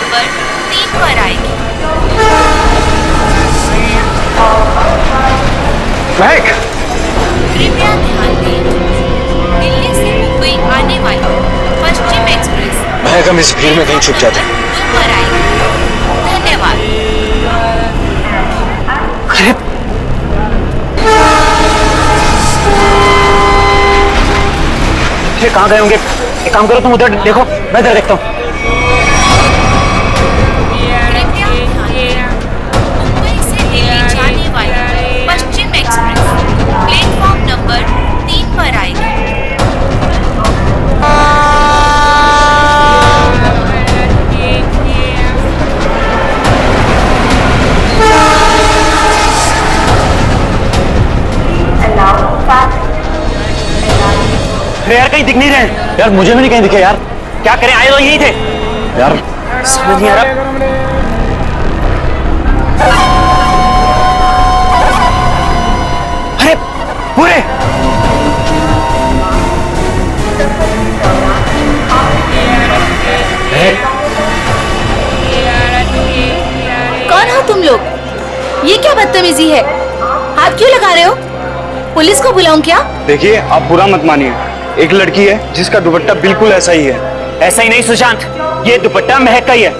Number 3 पर आएगी। महक, कृपया ध्यान दें, दिल्ली से मुंबई आने वाली पश्चिम एक्सप्रेस महक हम इस भीड़ में कहीं छुप जाते हैं। 2 पर आएगी। धन्यवाद। अरे ये कहाँ गए होंगे? एक काम करो, तुम उधर देखो, मैं इधर देखता हूँ। कृपया ध्यान दें, मुंबई से दिल्ली जाने वाली पश्चिम एक्सप्रेस प्लेटफॉर्म नंबर 3 पर आएगी। अरे यार कहीं दिख नहीं रहे यार, मुझे भी नहीं कहीं दिखे यार। क्या करें, आए तो यही थे यार, समझ नहीं आ रहा। अरे पूरे कौन हो तुम लोग? ये क्या बदतमीजी है? हाथ क्यों लगा रहे हो? पुलिस को बुलाऊं क्या? देखिए, आप बुरा मत मानिए, एक लड़की है जिसका दुपट्टा बिल्कुल ऐसा ही है। ऐसा ही नहीं सुशांत, ये दुपट्टा महक का ही है।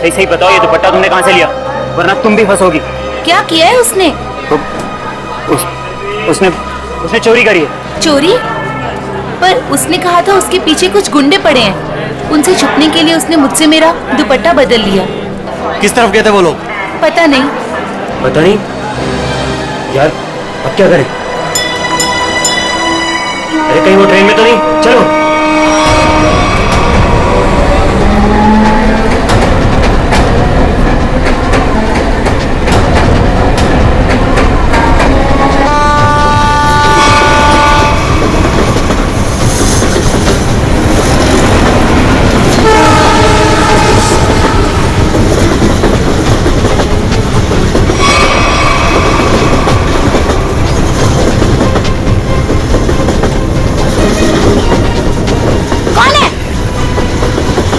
सही सही बताओ, ये दुपट्टा तुमने कहाँ से लिया, वरना तुम भी फंसोगी। क्या किया है उसने? तो उसने चोरी करी है। चोरी? पर उसने कहा था उसके पीछे कुछ गुंडे पड़े हैं। उनसे छुपने के लिए उसने मुझसे मेरा दुपट्टा बदल लिया। किस तरफ गए थे वो लोग? पता नहीं। पता नहीं यार, अब क्या करें? अरे कहीं वो ट्रेन में तो नहीं? चलो।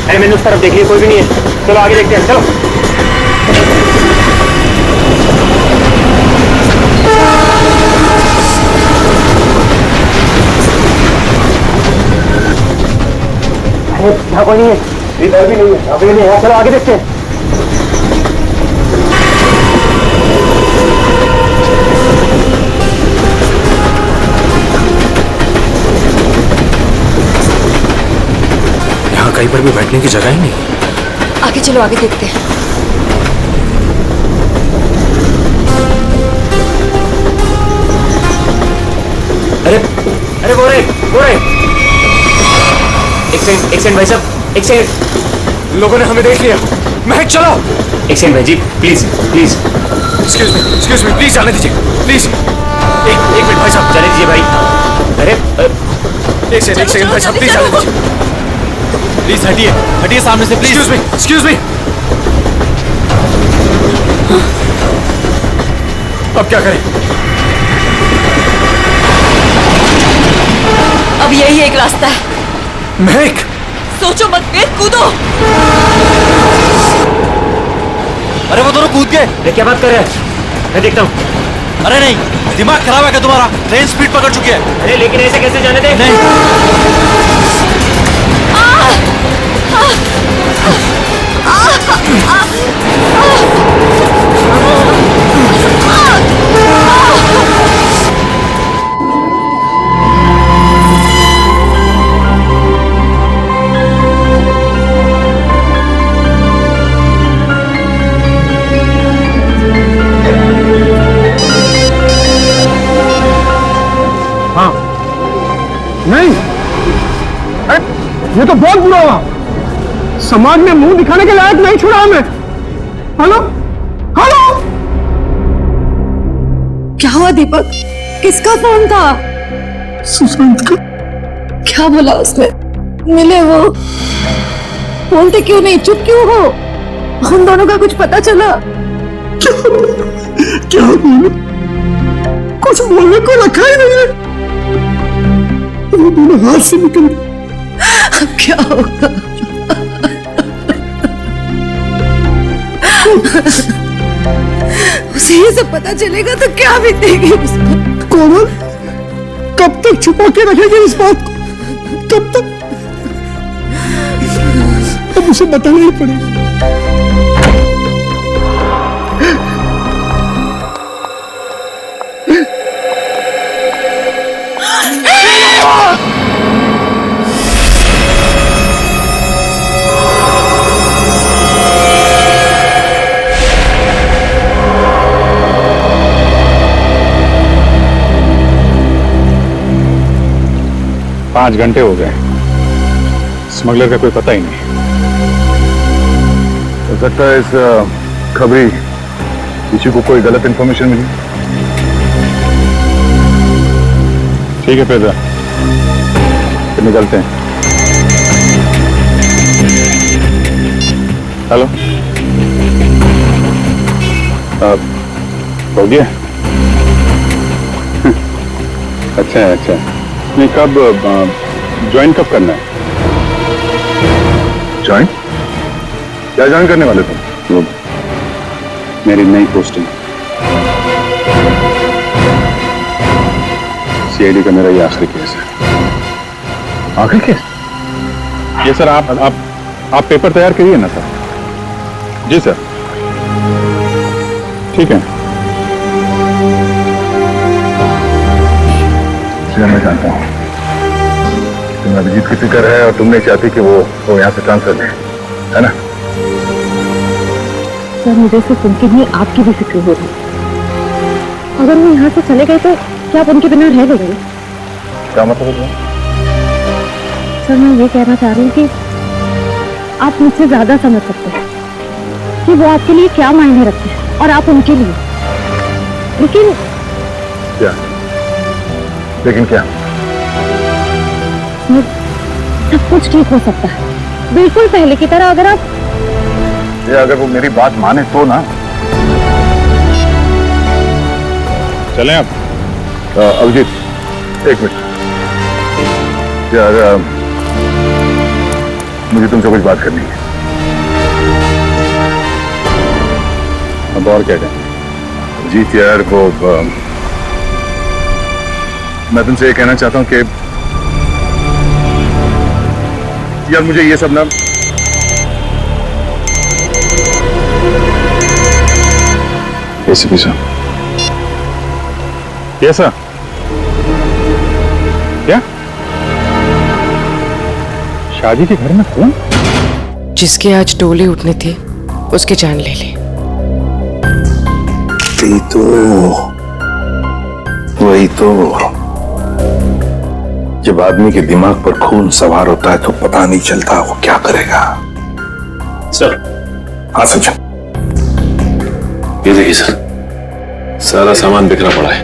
अरे मैंने उस तरफ देख लिया, कोई भी नहीं है। चलो आगे देखते हैं, चलो। अरे यहाँ कोई नहीं है, इधर भी नहीं है, अभी नहीं है। चलो आगे देखते हैं। कहीं पर भी बैठने की जगह ही नहीं। आगे चलो, आगे देखते हैं। अरे अरे वो रे एक सेकंड भाई साहब, एक सेकंड। लोगों ने हमें देख लिया। महक चलो। एक सेकंड भाई जी, please please. Excuse me please, जाने दीजिए प्लीज। एक मिनट भाई साहब, जाने दीजिए भाई। अरे एक सेकंड भाई साहब, प्लीज जाने दीजिए। प्लीज हटिए सामने से प्लीज। एक्सक्यूज मी। अब क्या करें? अब यही एक रास्ता है। महक सोचो मत, वीर, कूदो। अरे वो दोनों कूद गए। अरे क्या बात कर रहे हैं? मैं देखता हूँ। अरे नहीं, दिमाग खराब है क्या तुम्हारा? ट्रेन स्पीड पकड़ चुकी है। अरे लेकिन ऐसे कैसे जाने दे? नहीं हाँ नहीं, अरे ये तो बहुत बुरा हुआ। समाज में मुंह दिखाने के लायक नहीं छोड़ा हमें। हेलो हेलो, क्या हुआ दीपक? किसका फोन था? सुशांत का। क्या बोला उसने? मिले वो? बोलते क्यों नहीं, चुप क्यों हो? उन दोनों का कुछ पता चला? क्या बोलूं, कुछ बोलने को रखा ही नहीं है। वो दोनों हाथ से निकल गए। अब क्या होगा? उसे ये सब पता चलेगा तो क्या बीतेगी उस पर? कोमल, कब तक छुपा के रखेगी इस बात को? कब तक? अब उसे बताना ही पड़ेगा। पांच घंटे हो गए, स्मगलर का कोई पता ही नहीं। हो सकता है इस खबरी किसी को कोई गलत इंफॉर्मेशन मिली। ठीक है फिर निकलते हैं। हेलो, हो गया? अच्छा है, अच्छा। नहीं, कब ज्वाइन कब करना है? ज्वाइन? क्या ज्वाइन करने वाले तुम? वो मेरी नई पोस्टिंग। सीआईडी का मेरा ये आखिरी केस है। आखिरी केस? ये सर, आप पेपर तैयार करिए ना सर। जी सर, ठीक है। मैं जानता हूँ तुम्हें अभिजीत की फिक्र है और तुम नहीं चाहती कि वो यहाँ से ट्रांसफर ले, है ना? सर, मुझे सिर्फ उनकी नहीं आपकी भी फिक्र हो रही। अगर वो यहाँ से चले गए तो क्या आप उनके बिना रह लोगे? क्या मतलब है? सर, मैं ये कहना चाह रही हूँ कि आप मुझसे ज्यादा समझ सकते हैं कि वो आपके लिए क्या मायने रखते हैं और आप उनके लिए। लेकिन क्या? लेकिन क्या? सब कुछ ठीक हो सकता है, बिल्कुल पहले की तरह। अगर वो मेरी बात माने तो ना। चलें अब। अभिजीत, एक मिनट यार, मुझे तुमसे कुछ बात करनी है। अब और क्या कहें? अभिजीत यार, वो मैं तुमसे ये कहना चाहता हूं कि यार मुझे ये सब ना एसीपी साहब। Yes sir. क्या? शादी के घर में कौन? जिसकी आज डोली उठनी थी उसकी जान ले ली। वही तो जब आदमी के दिमाग पर खून सवार होता है तो पता नहीं चलता वो क्या करेगा। सर। हाँ सचिन। ये देखिए सर, सारा सामान बिखरा पड़ा है।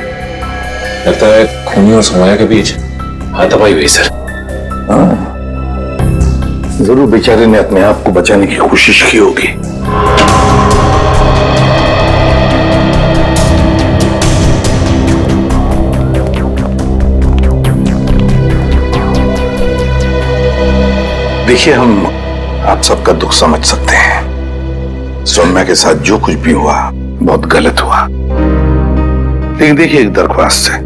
लगता है खूनी और समाया के बीच हाथापाई हुई सर। जरूर बेचारे ने अपने आप को बचाने की कोशिश की होगी। देखिए, हम आप सबका दुख समझ सकते हैं। सौम्या के साथ जो कुछ भी हुआ बहुत गलत हुआ। लेकिन देखिए, एक दरख्वास्त है।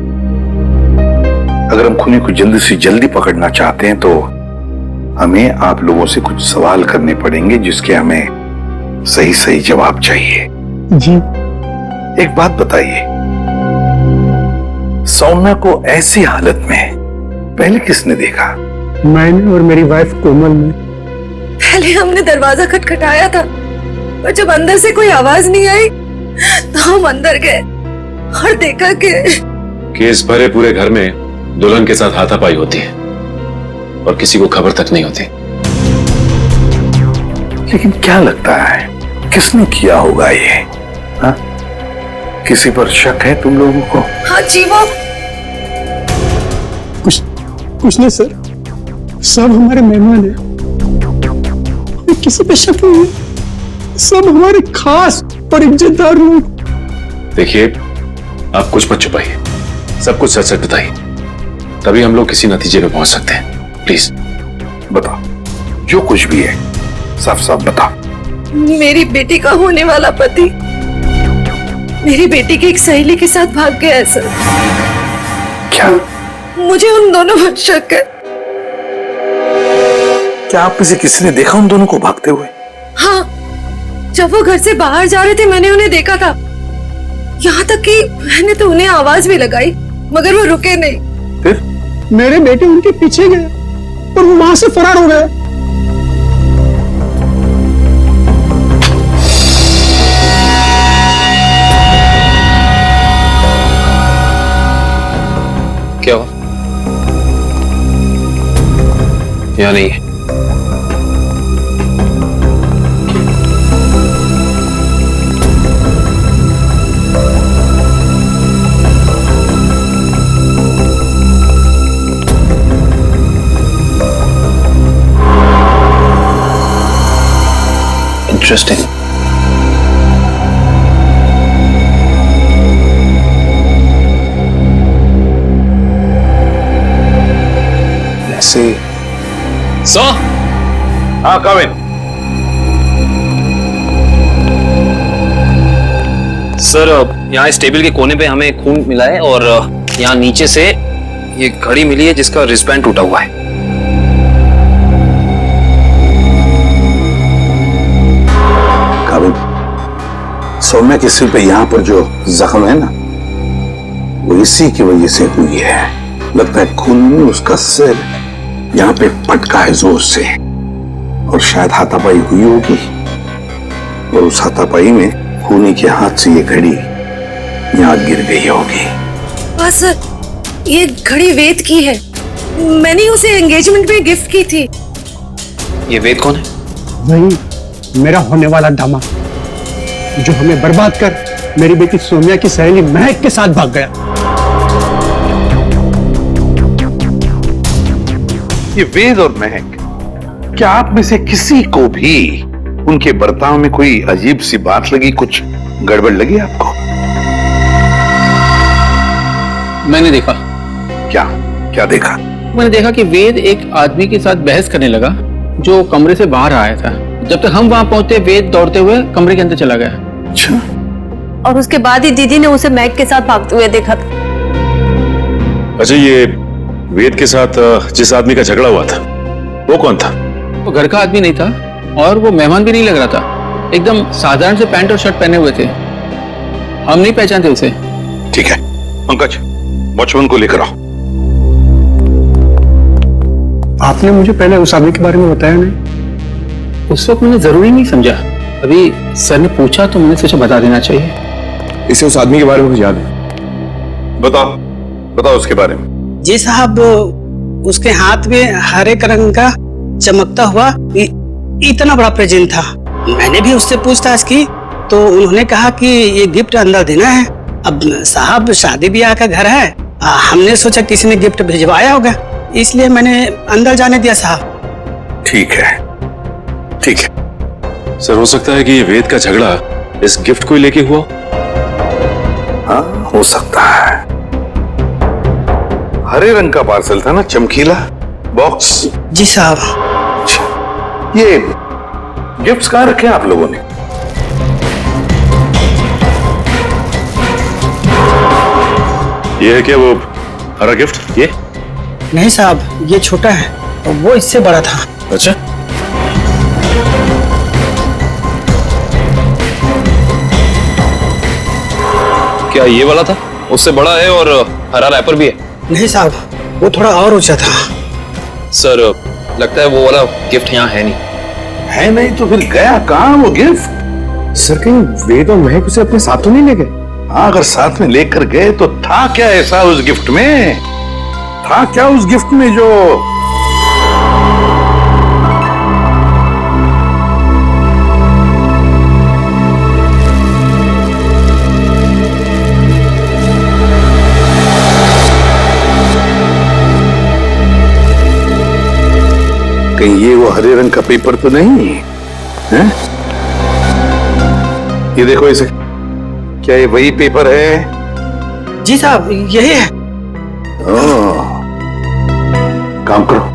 अगर हम खूनी को जल्दी से जल्दी पकड़ना चाहते हैं तो हमें आप लोगों से कुछ सवाल करने पड़ेंगे जिसके हमें सही सही जवाब चाहिए। जी। एक बात बताइए, सौम्या को ऐसी हालत में पहले किसने देखा? मैंने और मेरी वाइफ कोमल ने। पहले हमने दरवाजा खटखटाया था और जब अंदर से कोई आवाज नहीं आई तो हम अंदर गए और देखा कि केस भरे पूरे घर में दुल्हन के साथ हाथापाई होती है और किसी को खबर तक नहीं होती। लेकिन क्या लगता है किसने किया होगा ये? हा? किसी पर शक है तुम लोगों को? हाँ जी, वो कुछ नहीं सर, सब हमारे मेहमान हैं। किसी पे शक नहीं है, सब हमारे खास और इज्जतदार लोग। देखिए, आप कुछ मत छुपाइए, सब कुछ सच सच बताइए, तभी हम लोग किसी नतीजे पे पहुंच सकते हैं। प्लीज बताओ, जो कुछ भी है साफ साफ बताओ। मेरी बेटी का होने वाला पति मेरी बेटी की एक सहेली के साथ भाग गया है सर। क्या? मुझे उन दोनों पर शक है। क्या आप में से किसी ने देखा उन दोनों को भागते हुए? हाँ, जब वो घर से बाहर जा रहे थे मैंने उन्हें देखा था। यहाँ तक कि मैंने तो उन्हें आवाज भी लगाई मगर वो रुके नहीं। फिर मेरे बेटे उनके पीछे गए और वो वहां से फरार हो गए। क्या हुआ? या नहीं? Interesting. ऐसे सर, हाँ कविन, सर यहाँ इस टेबल के कोने पे हमें खून मिला है और यहाँ नीचे से ये घड़ी मिली है जिसका रिस्टबैंड टूटा हुआ है। कविन, सौम्या के सिर पे यहाँ पर जो जख्म है ना, वो इसी की वजह से हुई है। लगता है खून में उसका सिर यहाँ पे पटका है जोर से और शायद हाथापाई हुई होगी और उस हाथापाई में खूनी के हाथ से ये घड़ी यहाँ गिर गई होगी। हाँ सर, ये घड़ी वेद की है। मैंने उसे एंगेजमेंट में गिफ्ट की थी। ये वेद कौन है? वही मेरा होने वाला दामाद जो हमें बर्बाद कर मेरी बेटी सोम्या की सहेली महक के साथ भाग गया। ये वेद और महक, क्या आप में से किसी को भी उनके बर्ताव में कोई अजीब सी बात लगी, कुछ गड़बड़ लगी आपको? मैंने देखा। क्या क्या देखा? मैंने देखा कि वेद एक आदमी के साथ बहस करने लगा जो कमरे से बाहर आया था। जब तक हम वहां पहुंचे वेद दौड़ते हुए कमरे के अंदर चला गया। अच्छा, और उसके बाद ही दीदी ने उसे मैग के साथ भागते हुए देखा था। अच्छा, ये वेद के साथ जिस आदमी का झगड़ा हुआ था वो कौन था? वो घर का आदमी नहीं था और वो मेहमान भी नहीं लग रहा था। एकदम साधारण से पैंट और शर्ट पहने हुए थे। हम नहीं पहचानते उसे। ठीक है पंकज, वॉचमैन को लेकर आओ। आपने मुझे पहले उस आदमी के बारे में बताया नहीं। उस वक्त मैंने जरूरी नहीं समझा। अभी सर ने पूछा तो मैंने सोचा बता देना चाहिए। इसे उस आदमी के बारे में कुछ याद है? बताओ बताओ उसके बारे में। जी साहब, उसके हाथ में हरे रंग का चमकता हुआ इतना बड़ा प्रेजेंट था। मैंने भी उससे पूछताछ की तो उन्होंने कहा कि ये गिफ्ट अंदर देना है। अब साहब शादी ब्याह का घर है, हमने सोचा किसी ने गिफ्ट भिजवाया होगा, इसलिए मैंने अंदर जाने दिया साहब। ठीक है ठीक है। सर, हो सकता है कि ये वेद का झगड़ा इस गिफ्ट को लेके हुआ। हाँ हो सकता है। हरे रंग का पार्सल था ना, चमकीला बॉक्स। जी साहब। अच्छा, ये गिफ्ट्स कहाँ रखे आप लोगों ने? ये है क्या वो हरा गिफ्ट? ये नहीं साहब, ये छोटा है और वो इससे बड़ा था। अच्छा, क्या ये वाला था? उससे बड़ा है और हरा रैपर भी है। नहीं साहब, वो थोड़ा और ऊंचा था। सर, लगता है वो वाला गिफ्ट यहाँ है नहीं। है नहीं तो फिर गया कहाँ वो गिफ्ट? सर कहीं वेद और महक उसे अपने साथ तो नहीं ले गए? हाँ, अगर साथ में लेकर गए तो था क्या ऐसा उस गिफ्ट में? था क्या उस गिफ्ट में जो कहीं ये वो हरे रंग का पेपर तो नहीं है? ये देखो इसे, क्या ये वही पेपर है? जी साहब, यही है। ओह, काम करो,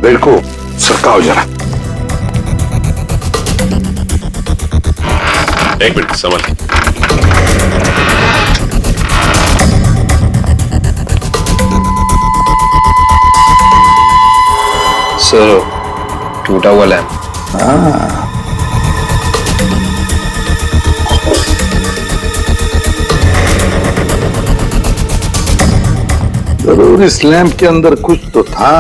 बेल्ट को सरकाओ जरा। एक मिनट समझ। सर टूटा हुआ लैंप। जरूर इस लैंप के अंदर कुछ तो था,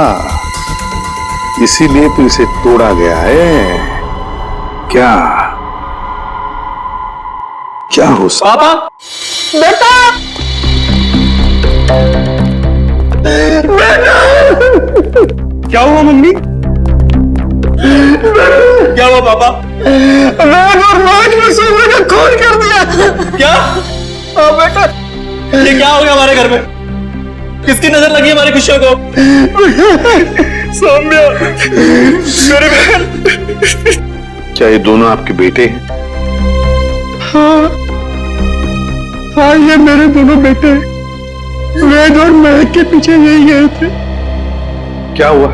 इसीलिए तो इसे तोड़ा गया है। क्या क्या हो पापा बेटा क्या हुआ मम्मी? क्या हुआ पापा? राज और राज ने सोने का खून कर दिया। क्या? बेटा ये क्या हो गया हमारे घर में? किसकी नजर लगी हमारी खुशियों को? सौम्या मेरे बहन। क्या ये दोनों आपके बेटे हैं? हाँ ये मेरे दोनों बेटे वेद और महक के पीछे यही गए थे। क्या हुआ?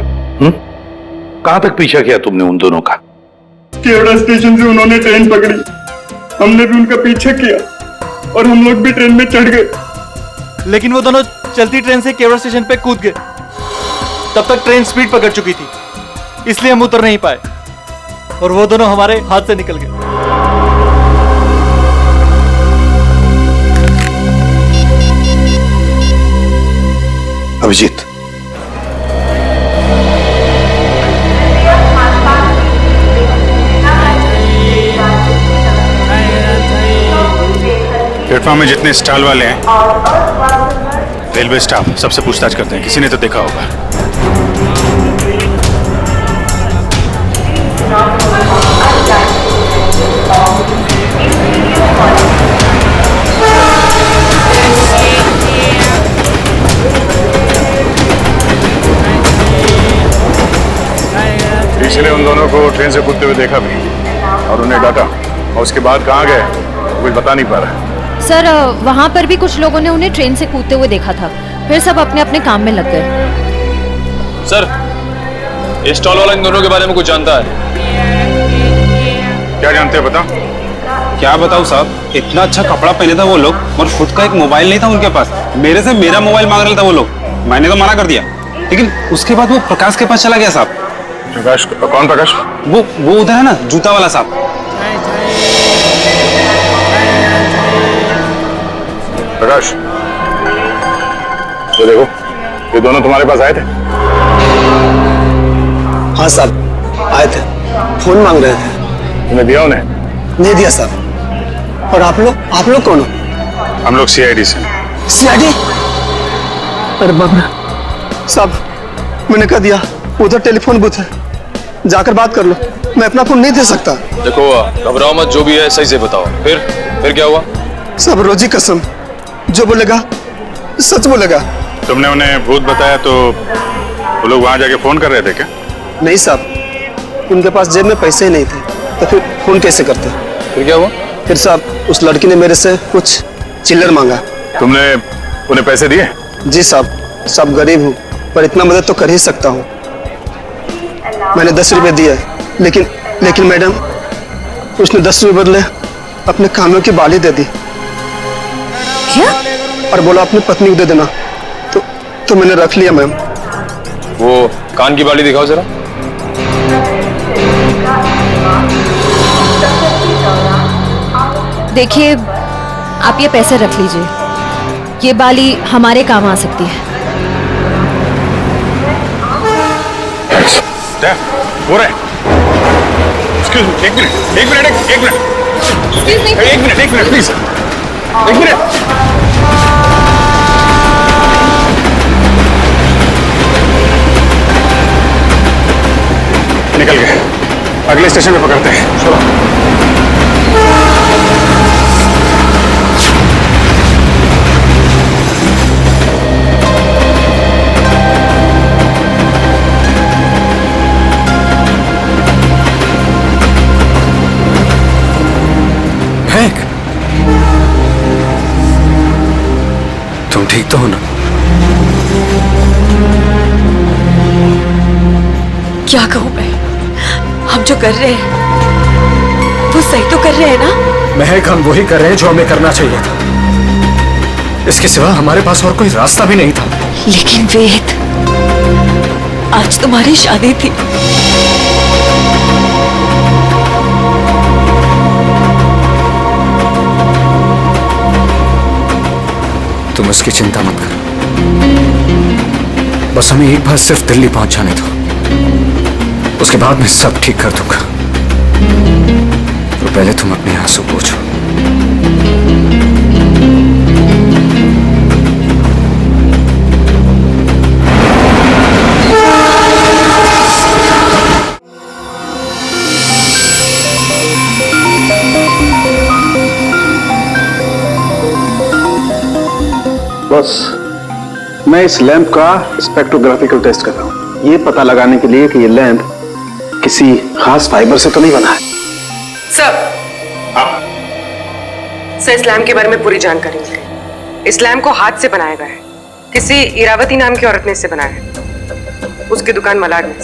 कहां तक पीछा किया तुमने उन दोनों का? केवड़ा स्टेशन से उन्होंने ट्रेन पकड़ी, हमने भी उनका पीछा किया और हम लोग भी ट्रेन में चढ़ गए। लेकिन वो दोनों चलती ट्रेन से केवड़ा स्टेशन पे कूद गए। तब तक ट्रेन स्पीड पकड़ चुकी थी, इसलिए हम उतर नहीं पाए और वो दोनों हमारे हाथ से निकल गए। अभिजीत, प्लेटफॉर्म में जितने स्टॉल वाले हैं, रेलवे स्टाफ सबसे पूछताछ करते हैं, किसी ने तो देखा होगा। किसी ने उन दोनों को ट्रेन से कूदते हुए देखा भी और उन्हें डांटा, और उसके बाद कहाँ गए कुछ बता नहीं पा रहा। सर वहाँ पर भी कुछ लोगों ने उन्हें ट्रेन से कूदते हुए देखा था, फिर सब अपने अपने काम में लग गए। सर इस स्टॉल वाला इन दोनों के बारे में कुछ जानता है? क्या जानते हैं बता? क्या बताऊं साहब, इतना अच्छा कपड़ा पहने था वो लोग और खुद का एक मोबाइल नहीं था उनके पास। मेरे से मेरा मोबाइल मांग रहा था वो लोग, मैंने तो मना कर दिया, लेकिन उसके बाद वो प्रकाश के पास चला गया साहब। प्रकाश? कौन प्रकाश? वो उधर है ना, जूता वाला साहब। प्रकाश तो देखो, ये दोनों तुम्हारे पास आए थे? हाँ साहब आए थे, फोन मांग रहे थे। तुमने दिया उन्हें? नहीं दिया साहब। और आप लोग कौन हो? हम लोग सीआईडी से। सीआईडी? अरे बाबा साहब, मैंने कह दिया उधर टेलीफोन बूथ है, जाकर बात कर लो, मैं अपना फोन नहीं दे सकता। देखो घबराओ मत, जो भी है सही से बताओ। फिर क्या हुआ? सब रोजी कसम, जो बोलेगा सच बोलेगा। तुमने उन्हें भूत बताया तो वो लोग वहां जाके फोन कर रहे थे क्या? नहीं साहब, उनके पास जेब में पैसे ही नहीं थे, तो फिर फोन कैसे करते? फिर क्या हुआ? फिर साहब उस लड़की ने मेरे से कुछ चिल्लर मांगा। तुमने उन्हें पैसे दिए? जी साहब, सब गरीब हूँ पर इतना मदद तो कर ही सकता हूँ। मैंने 10 रुपए दिए, लेकिन मैडम उसने 10 रुपए बदले अपने कानों की बाली दे दी। क्या? और बोला अपनी पत्नी को दे देना, तो मैंने रख लिया मैम। वो कान की बाली दिखाओ जरा। देखिए आप ये पैसे रख लीजिए, ये बाली हमारे काम आ सकती है। हो रहा है। एक मिनट प्लीज, एक मिनट। निकल गए, अगले स्टेशन पे पकड़ते हैं। चलो। तुम ठीक तो हो ना? क्या कहूँ मैं, हम जो कर रहे हैं वो सही तो कर रहे हैं ना? महक, हम वही कर रहे हैं जो हमें करना चाहिए था। इसके सिवा हमारे पास और कोई रास्ता भी नहीं था। लेकिन वेद, आज तुम्हारी शादी थी। तुम उसकी चिंता मत करो, बस हमें एक बार सिर्फ दिल्ली पहुंच जाने दो, उसके बाद मैं सब ठीक कर दूंगा। तो पहले तुम अपने आंसू पोंछो। बस मैं इस लैंप का स्पेक्ट्रोग्राफिकल टेस्ट कर रहा हूं, ये पता लगाने के लिए कि ये लैंप किसी खास फाइबर से तो नहीं बना है। सर, इस लैम्प के बारे में पूरी जानकारी मिल गई। इस लैम्प को हाथ से बनाया गया है, किसी इरावती नाम की औरत ने इसे बनाया है, उसकी दुकान मलाड में।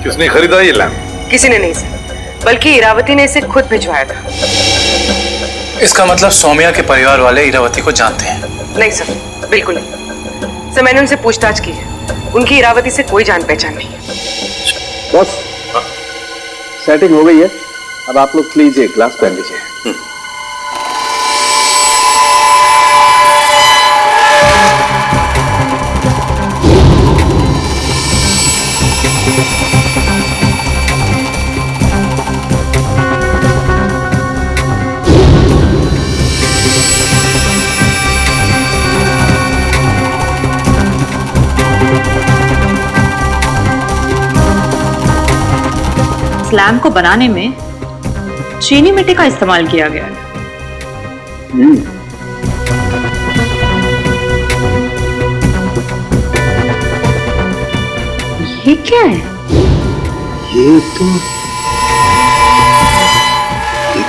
किसने खरीदा ये लैंप? किसी ने नहीं सर, बल्कि इरावती ने इसे खुद भिजवाया था। इसका मतलब सौम्या के परिवार वाले इरावती को जानते हैं? नहीं सर, बिल्कुल नहीं सर, मैंने उनसे पूछताछ की है, उनकी इरावती से कोई जान पहचान नहीं है। बस सेटिंग हो गई है, अब आप लोग प्लीज एक ग्लास पहन लीजिए। इस लैम्प को बनाने में चीनी मिट्टी का इस्तेमाल किया गया है। ये क्या है? ये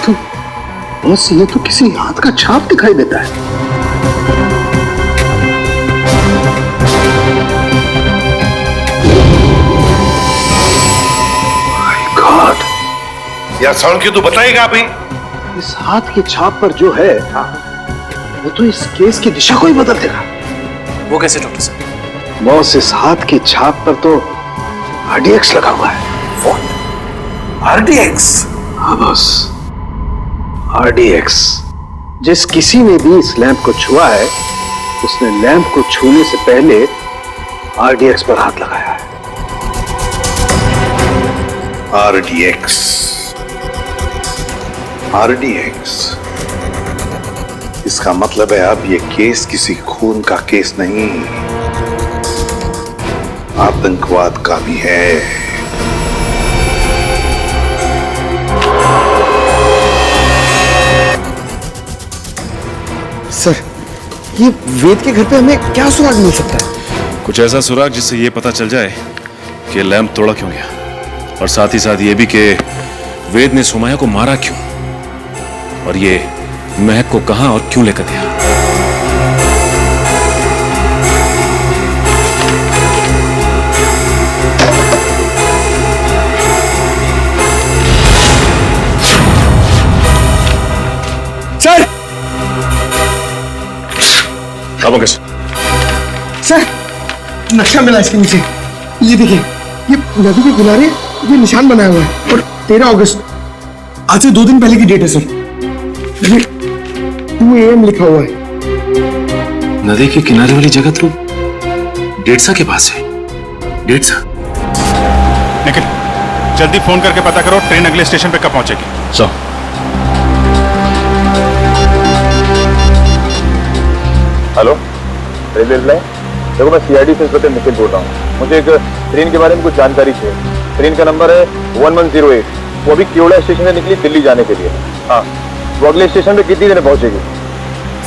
तो बस ये तो किसी हाथ का छाप दिखाई देता है। यार साउंड क्यों तो बताएगा अभी? इस हाथ की छाप पर जो है वो तो इस केस की दिशा को ही बदल देगा। वो कैसे डॉक्टर साहब? बॉस, इस हाथ की छाप पर तो RDX लगा हुआ है। What? RDX? हाँ बॉस, RDX। जिस किसी ने भी इस लैंप को छुआ है उसने लैंप को छूने से पहले RDX पर हाथ लगाया है। RDX इसका मतलब है अब ये केस किसी खून का केस नहीं, आतंकवाद का भी है। सर, ये वेद के घर पे हमें क्या सुराग मिल सकता है? कुछ ऐसा सुराग जिससे ये पता चल जाए कि लैंप तोड़ा क्यों गया, और साथ ही साथ ये भी कि वेद ने सुमाया को मारा क्यों, और ये महक को कहां और क्यों लेकर गया। सर! अब कैसे? सर, नक्शा मिला इसके नीचे। ये देखिए, ये नदी के किनारे ये निशान बनाया हुआ है, और 13 अगस्त, आज से 2 दिन पहले की डेट है सर। ये 2 AM लिखा हुआ है। नदी के किनारे वाली जगह तो डेढ़सा के पास है। डेढ़सा? निखिल, जल्दी फोन करके पता करो ट्रेन अगले स्टेशन पे कब पहुंचेगी। Hello, railway line. देखो, मैं CID से इंस्पेक्टर निखिल बोल रहा हूँ। मुझे एक ट्रेन के बारे में कुछ जानकारी चाहिए। ट्रेन का नंबर है 1108। वो अभी केवड़ा स्टेशन से निकली दिल्ली जाने के लिए। हाँ, वो अगले स्टेशन पे कितनी देर में पहुंचेगी?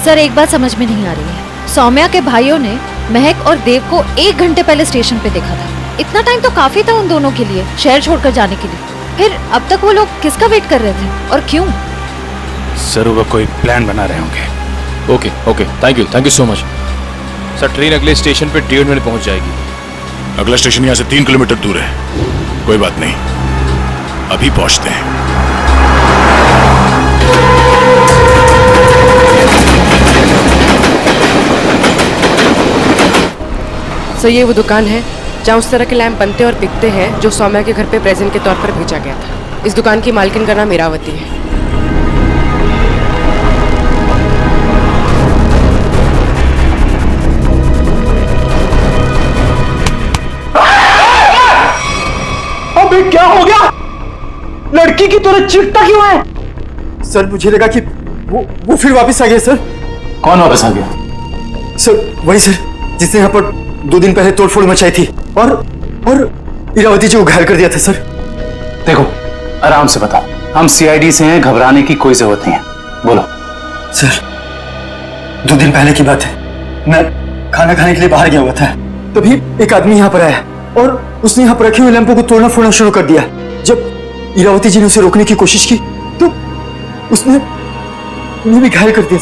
सर, एक बात समझ में नहीं आ रही है। सौम्या के भाइयों ने महक और देव को 1 घंटे पहले स्टेशन पे देखा था। इतना टाइम तो काफी था उन दोनों के लिए शहर छोड़कर जाने के लिए। फिर अब तक वो लोग किसका वेट कर रहे थे और क्यों? सर, वो कोई प्लान बना रहे होंगे। Okay, thank you so much. Sir, train अगले स्टेशन पे 1.5 मिनट पहुंच जाएगी। अगला स्टेशन यहाँ से 3 किलोमीटर दूर है। कोई बात नहीं, अभी पहुंचते हैं। सर ये वो दुकान है जहाँ उस तरह के लैंप बनते और बिकते हैं जो सौम्या के घर पे प्रेजेंट के तौर पर भेजा गया था। इस दुकान की मालकिन का नाम इरावती है। अबे क्या हो गया? लड़की की तरह चीखता क्यों है? सर मुझे लगा कि वो फिर वापस आ गया। सर कौन वापस आ गया? सर वही सर जिसने यहाँ पर 2 दिन पहले तोड़फोड़ मचाई थी और इरावती जी को घायल कर दिया था। सर देखो आराम से बता, हम सीआईडी से हैं, घबराने की कोई जरूरत नहीं है, बोलो। सर 2 दिन पहले की बात है, मैं खाना खाने के लिए बाहर गया हुआ था, तभी एक आदमी यहाँ पर आया और उसने यहाँ पर रखे हुए लैंपों को तोड़ना फोड़ना शुरू कर दिया। जब इरावती जी ने उसे रोकने की कोशिश की तो उसने उन्हें भी घायल कर दिया।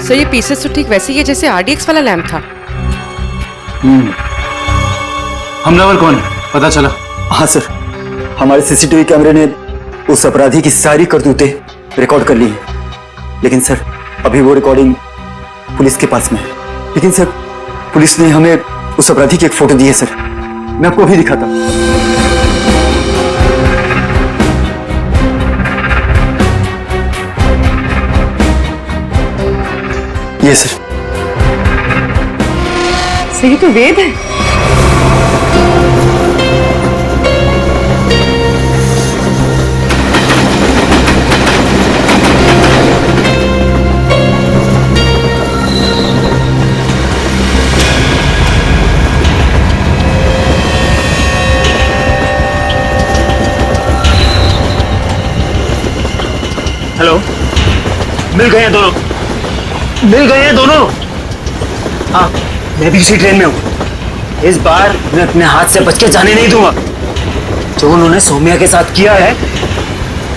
सर ये पीसेस तो ठीक वैसे ही है जैसे आरडीएक्स वाला लैंप था। हमलावर कौन है पता चला? हाँ सर, हमारे सीसीटीवी कैमरे ने उस अपराधी की सारी करतूतें रिकॉर्ड कर ली है, लेकिन सर अभी वो रिकॉर्डिंग पुलिस के पास में है। लेकिन सर पुलिस ने हमें उस अपराधी की एक फोटो दी है। सर मैं आपको अभी दिखाता हूँ। ये सर सही तो वेद है। हेलो, मिल गए हैं दोनों, मिल गए हैं दोनों। हाँ मैं भी इसी ट्रेन में हूँ। इस बार मैं अपने हाथ से बच के जाने नहीं दूंगा। जो उन्होंने सौम्या के साथ किया है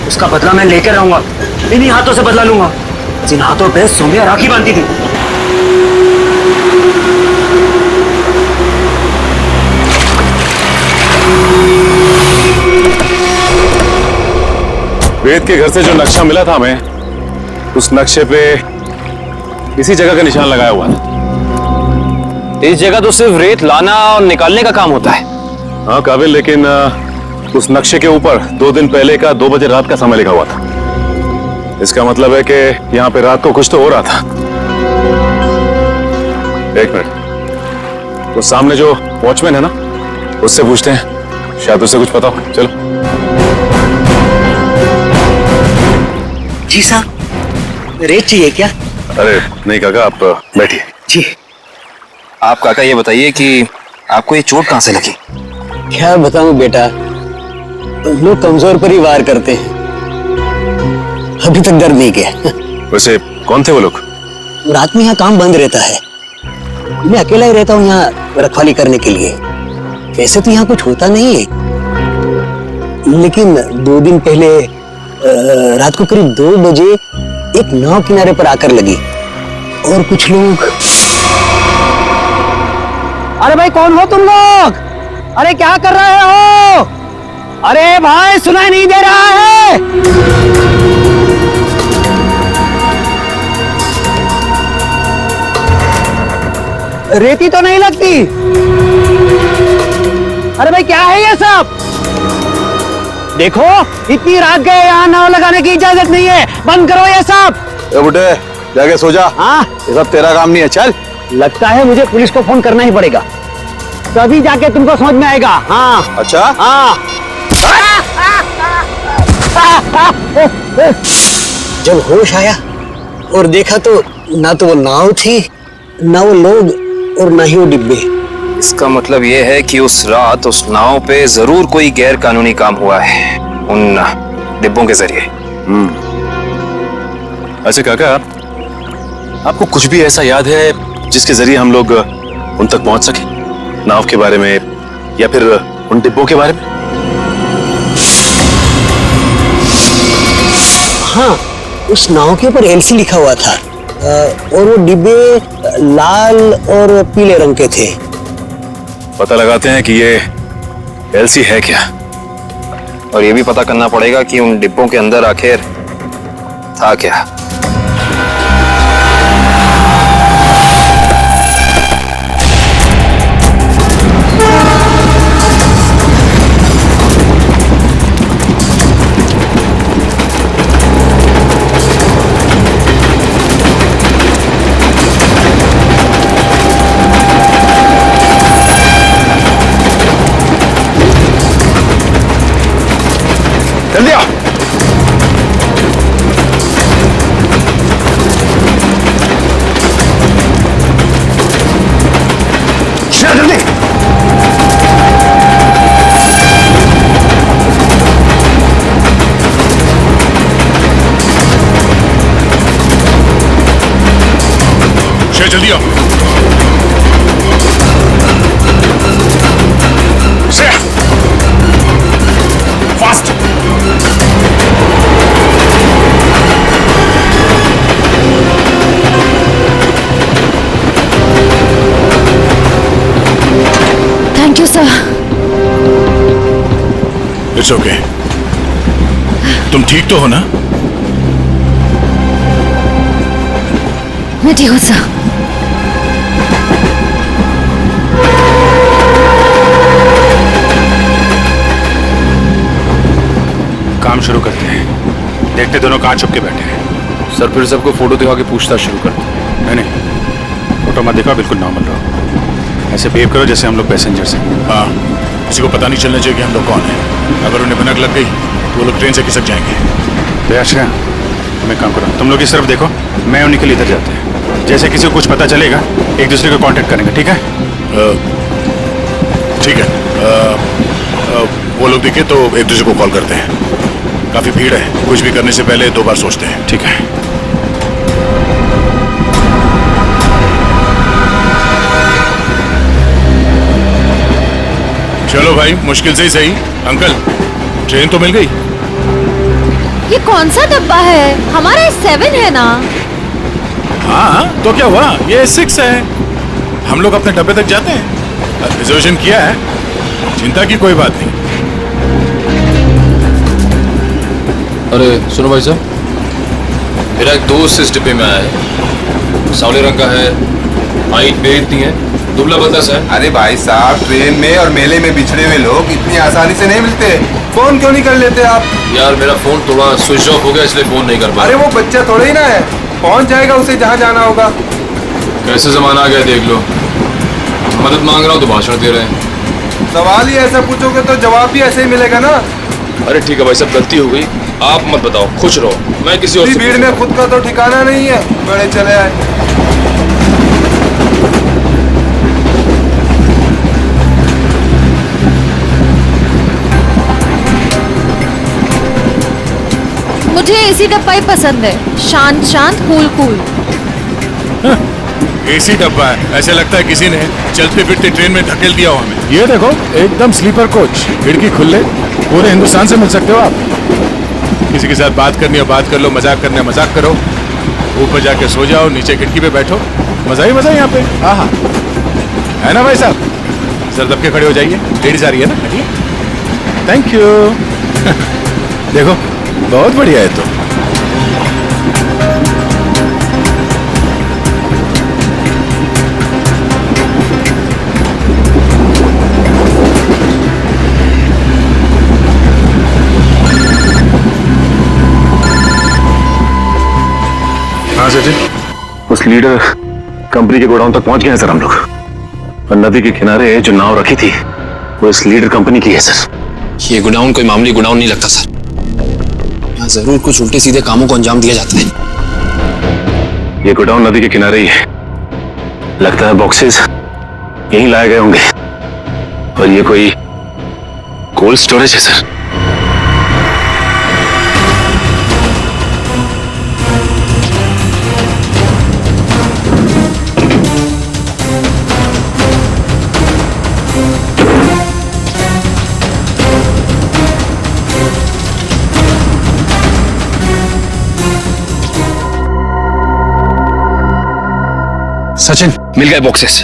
उसका बदला मैं लेकर रहूंगा। इन्हीं हाथों से बदला लूंगा जिन हाथों पे सौम्या राखी बांधती थी। वेद के घर से जो नक्शा मिला था हमें, उस नक्शे पे इसी जगह का निशान लगाया हुआ था। इस जगह तो सिर्फ रेत लाना और निकालने का काम होता है। हाँ काबिल, लेकिन उस नक्शे के ऊपर 2 दिन पहले का 2 बजे रात का समय लिखा हुआ था। इसका मतलब है कि यहाँ पे रात को कुछ तो हो रहा था। 1 मिनट, तो सामने जो वॉचमैन है ना, उससे पूछते हैं, शायद उसे कुछ पता हो। चलो। जी साहब, रेत चाहिए क्या? अरे नहीं काका, आप बैठिए। जी। आप काका ये बताइए कि आपको ये चोट कहाँ से लगी? क्या बताऊं बेटा, लोग कमजोर पर ही वार करते हैं। अभी तक दर्द नहीं किया। वैसे कौन थे वो लोग? रात में यहाँ काम बंद रहता है, मैं अकेला ही रहता हूँ यहाँ रखवाली करने के लिए। वैसे तो यहाँ कुछ होता नहीं है, लेकिन 2 दिन पहले रात को करीब 2 बजे एक नाव किनारे पर आकर लगी और कुछ लोग। अरे भाई कौन हो तुम लोग? अरे क्या कर रहे हो? अरे भाई सुनाई नहीं दे रहा है? रेती तो नहीं लगती। अरे भाई क्या है ये सब? देखो इतनी रात गए, यहाँ नाव लगाने की इजाजत नहीं है, बंद करो ये सब। ए बुड्ढे जाके सो जा। हाँ ये सब तेरा काम नहीं है, चल। लगता है मुझे पुलिस को फोन करना ही पड़ेगा, तभी जाके तुमको समझ में आएगा। हाँ अच्छा। हाँ। जब होश आया और देखा तो ना तो वो नाव थी, ना वो लोग, और ना ही वो डिब्बे। इसका मतलब ये है कि उस रात उस नाव पे जरूर कोई गैर कानूनी काम हुआ है उन डिब्बों के जरिए। अच्छा काका, आपको कुछ भी ऐसा याद है जिसके जरिए हम लोग उन तक पहुंच सके? नाव के बारे में या फिर उन डिब्बों के बारे में? हाँ, उस नाव के ऊपर एलसी लिखा हुआ था और वो डिब्बे लाल और पीले रंग के थे। पता लगाते हैं कि ये एलसी है क्या, और ये भी पता करना पड़ेगा कि उन डिब्बों के अंदर आखिर था क्या। जल्दी आओ। Fast. Thank you sir. It's okay. तुम ठीक तो हो ना? मैं ठीक हूँ सर। काम शुरू करते हैं। देखते दोनों कहाँ छुप के बैठे हैं। सर फिर सबको फोटो दिखा के पूछताछ शुरू करते हैं। नहीं, फोटो मत दिखाओ, बिल्कुल नॉर्मल रहो। ऐसे बिहेव करो जैसे हम लोग पैसेंजर्स हैं। हाँ, किसी को पता नहीं चलना चाहिए कि हम लोग कौन हैं। अगर उन्हें भनक लग गई तो वो लोग ट्रेन से खिसक जाएंगे। अच्छा, तुम एक काम करो, तुम लोग इस तरफ देखो, मैं और निखिल इधर जाते हैं। जैसे किसी को कुछ पता चलेगा एक दूसरे को कांटेक्ट करेंगे, ठीक है? ठीक है। वो लोग दिखे तो एक दूसरे को कॉल करते हैं। काफी भीड़ है, कुछ भी करने से पहले 2 बार सोचते हैं। ठीक है। चलो भाई, मुश्किल से ही सही। अंकल, ट्रेन तो मिल गई। ये कौन सा डब्बा है? हमारा 7 है ना? हाँ, तो क्या हुआ? ये 6 है। हम लोग अपने डब्बे तक जाते हैं। रिजर्वेशन किया है, चिंता की कोई बात नहीं। अरे सुनो भाई साहब, मेरा एक दोस्त इस डिब्बे में आया है। सावले रंग का है, हाइट मेरी इतनी है, दुबला पतला सा है। अरे भाई साहब, ट्रेन में और मेले में बिछड़े हुए लोग इतनी आसानी से नहीं मिलते। फोन क्यों नहीं कर लेते आप? यार मेरा फोन थोड़ा स्विच ऑफ हो गया, इसलिए फोन नहीं कर पाया। अरे वो बच्चा थोड़ा ही ना है, पहुंच जाएगा उसे जहाँ जाना होगा। कैसे जमाना आ गया देख लो। मदद मांग रहा हूँ तो भाषण दे रहे हैं। सवाल ही ऐसा पूछोगे तो जवाब भी ऐसे ही मिलेगा ना। अरे ठीक है भाई साहब, गलती हो गई, आप मत बताओ, खुश रहो, मैं किसी और से भीड़ में खुद का तो ठिकाना नहीं है, बड़े चले आए। मुझे एसी डब्बा ही पसंद है, शांत शांत, कूल कूल। एसी डब्बा है, ऐसे लगता है किसी ने चलते फिरते ट्रेन में धकेल दिया हो हमें। ये देखो, एकदम स्लीपर कोच, खिड़की खुले, पूरे हिंदुस्तान से मिल सकते हो आप। किसी के साथ बात करनी हो बात कर लो, मजाक करना है मजाक करो, ऊपर जाके सो जाओ, नीचे खिड़की पे बैठो, मजा ही मजा यहाँ पे। हाँ हाँ, है ना भाई साहब? सर दबके खड़े हो जाइए, लेडीज आ रही है ना। Thank you. देखो बहुत बढ़िया है। तो हाँ सचिन, उस लीडर कंपनी के गोडाउन तक पहुंच गए हैं सर हम लोग। और नदी के किनारे जो नाव रखी थी वो इस लीडर कंपनी की है सर। ये गोडाउन कोई मामूली गोडाउन नहीं लगता सर, यहाँ जरूर कुछ उल्टे सीधे कामों को अंजाम दिया जाता है। ये गोडाउन नदी के किनारे ही है, लगता है बॉक्सेस यहीं लाए गए होंगे। और ये कोई कोल्ड स्टोरेज है सर। सचिन, मिल गए बॉक्सेस।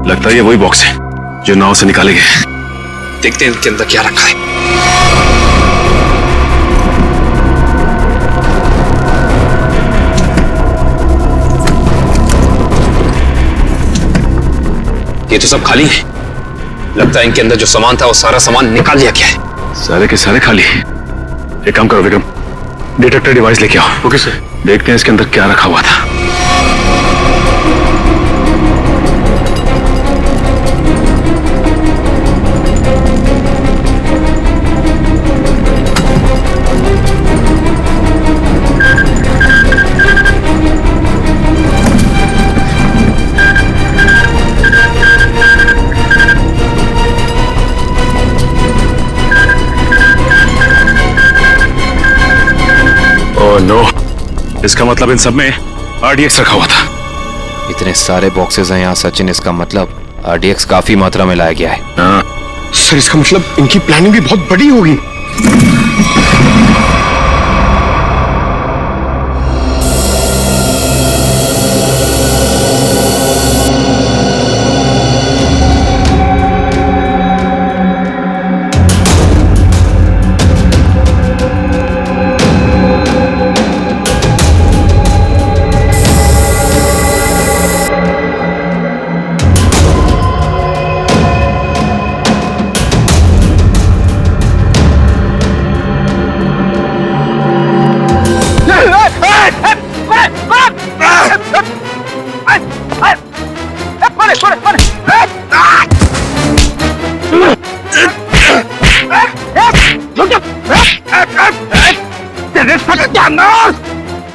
लगता है ये वही बॉक्स है जो नाव से निकाले गए। देखते हैं इनके अंदर क्या रखा है। ये तो सब खाली है। लगता है इनके अंदर जो सामान था वो सारा सामान निकाल लिया गया है। सारे के सारे खाली। एक काम करो विक्रम, डिटेक्टर डिवाइस लेके आओ। Okay sir. देखते हैं इसके अंदर क्या रखा हुआ था। ओह नो, इसका मतलब इन सब में आरडीएक्स रखा हुआ था। इतने सारे बॉक्सेस हैं यहाँ सचिन, इसका मतलब आरडीएक्स काफी मात्रा में लाया गया है। सर इसका मतलब इनकी प्लानिंग भी बहुत बड़ी होगी।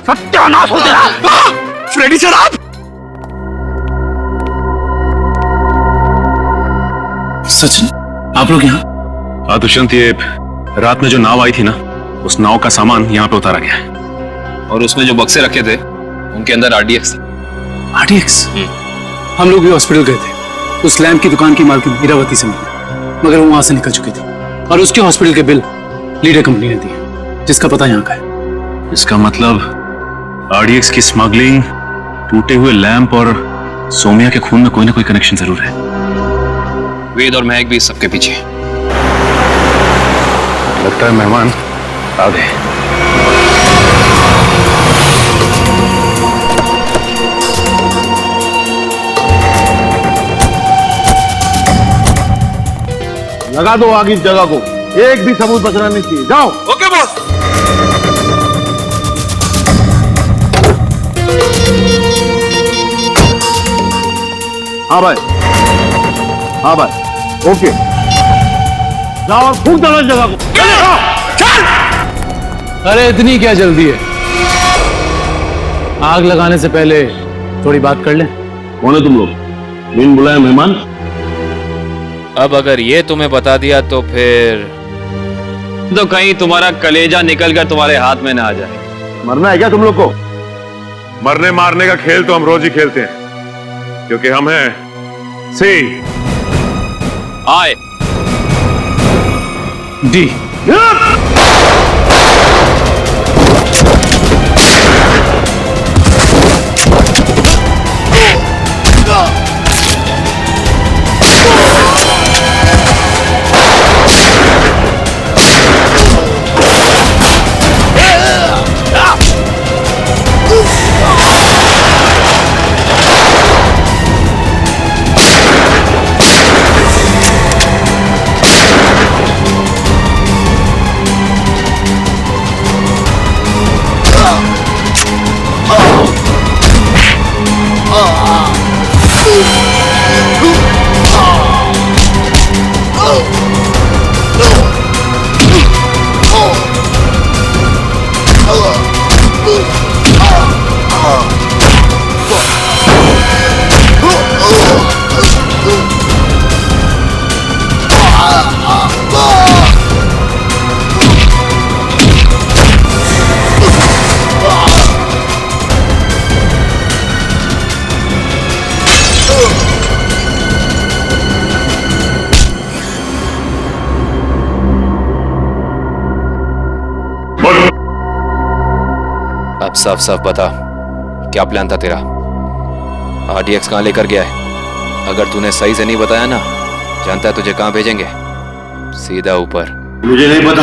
सत्यानाश हो तेरा। फ्रेडी सर आप? सचिन आप लोग यहाँ? हाँ दुष्यंत, ये रात में जो नाव आई थी ना, उस नाव का सामान यहाँ पे उतारा गया है। और उसमें जो बक्से रखे थे उनके अंदर आरडीएक्स। आरडीएक्स? हम लोग भी हॉस्पिटल गए थे, उस लैम्प की दुकान की मालकिन इरावती से मिले, मगर वो वहां से निकल चुकी थी और उसके हॉस्पिटल के बिल लीडर कंपनी ने दिए, जिसका पता यहाँ का है। इसका मतलब आरडीएक्स की स्मगलिंग, टूटे हुए लैंप और सोमिया के खून में कोई ना कोई कनेक्शन जरूर है। वेद और महक भी इस सबके पीछे। लगता है मेहमान आ गए। लगा दो आग इस जगह को, एक भी सबूत बचना नहीं चाहिए। जाओ। Okay boss. हाँ भाई, हाँ भाई, ओके। जाओ और फूंक दो इस जगह को। चल। अरे इतनी क्या जल्दी है? आग लगाने से पहले थोड़ी बात कर लें। कौन है तुम लोग? बिन बुलाए मेहमान? अब अगर ये तुम्हें बता दिया तो फिर तो कहीं तुम्हारा कलेजा निकलकर तुम्हारे हाथ में ना आ जाए। मरना है क्या तुम लोग को? मरने मारने का खेल तो हम रोज ही खेलते हैं, क्योंकि हम हैं सी आई डी। अब साफ साफ बता, क्या प्लान था तेरा? आरडीएक्स कहां लेकर गया है? अगर तूने सही से नहीं बताया ना, जानता है तुझे कहां भेजेंगे? सीधा ऊपर। मुझे नहीं पता।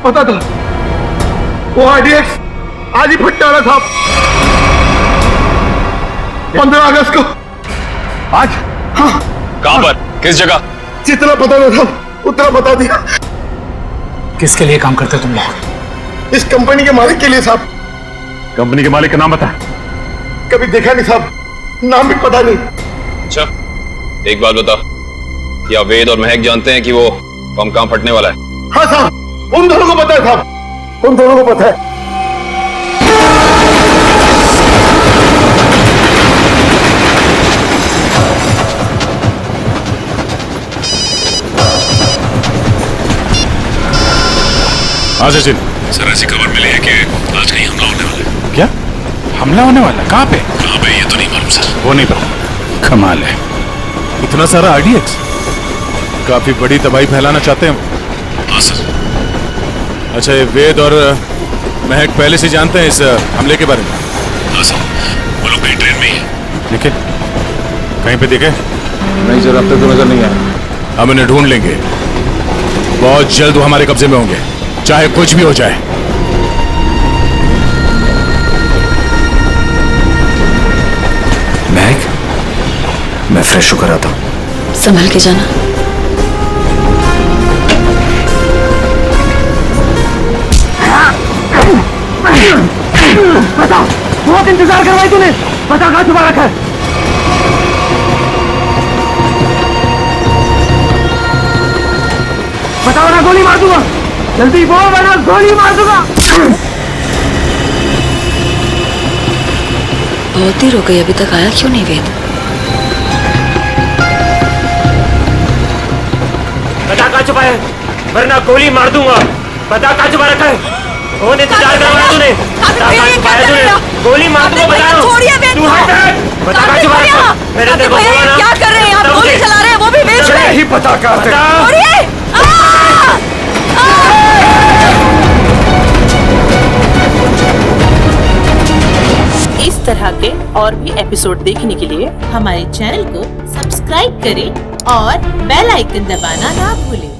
पता था वो आरडीएक्स आज ही फटने वाला था। 15 अगस्त को। आज? हाँ। कहां पर? किस जगह? जितना पता था उतना बता दिया। किसके लिए काम करते तुम लोग? इस कंपनी के मालिक के लिए साहब। कंपनी के मालिक का नाम बता। कभी देखा नहीं साहब, नाम भी पता नहीं। अच्छा, एक बात बता, क्या वेद और महक जानते हैं कि वो बम कहां फटने वाला है? हाँ साहब, उन दोनों को पता है साहब, उन दोनों को पता है। हाँ सचिन सर, ऐसी खबर मिली है कि आज कहीं हमला होने वाला है। क्या हमला होने वाला? कहाँ पे? कहाँ पे ये तो नहीं मालूम सर। वो नहीं पता। कमाल है, इतना सारा RDX, काफी बड़ी तबाही फैलाना चाहते हैं। हाँ सर। अच्छा, ये वेद और महक पहले से जानते हैं इस हमले के बारे में? हाँ सर, वो लोग कहीं ट्रेन में ही है। लेकिन कहीं पे देखे? नहीं सर, अब तक तो नजर नहीं आया। हम इन्हें ढूंढ लेंगे, बहुत जल्द वो हमारे कब्जे में होंगे, चाहे कुछ भी हो जाए। महक, मैं फ्रेश होकर आता हूँ। संभल के जाना। बता, बहुत इंतजार करवाई तूने, बता कहाँ छुपा रखा है? बताओ ना, गोली मार दूंगा। जल्दी बोल वरना गोली मार दूंगा। बहुत देर हो गई, अभी तक आया क्यों नहीं वेद? बता कहाँ छुपा है, वरना गोली मार दूंगा। बता कहाँ छुपा रखा है? कौन इंतजार करवाया तूने? बता कहाँ छुपाया तूने? गोली मार दूंगा, बता रहा हूँ। तू हट, बता कहाँ छुपा रखा है? मैंने तेरे को बोला ना। क्या कर रहे हैं आप? गोली चला रहे हैं, वो भी बेच में। यही पता करते हैं। इस तरह के और भी एपिसोड देखने के लिए हमारे चैनल को सब्सक्राइब करें और बेल आइकन दबाना ना भूलें।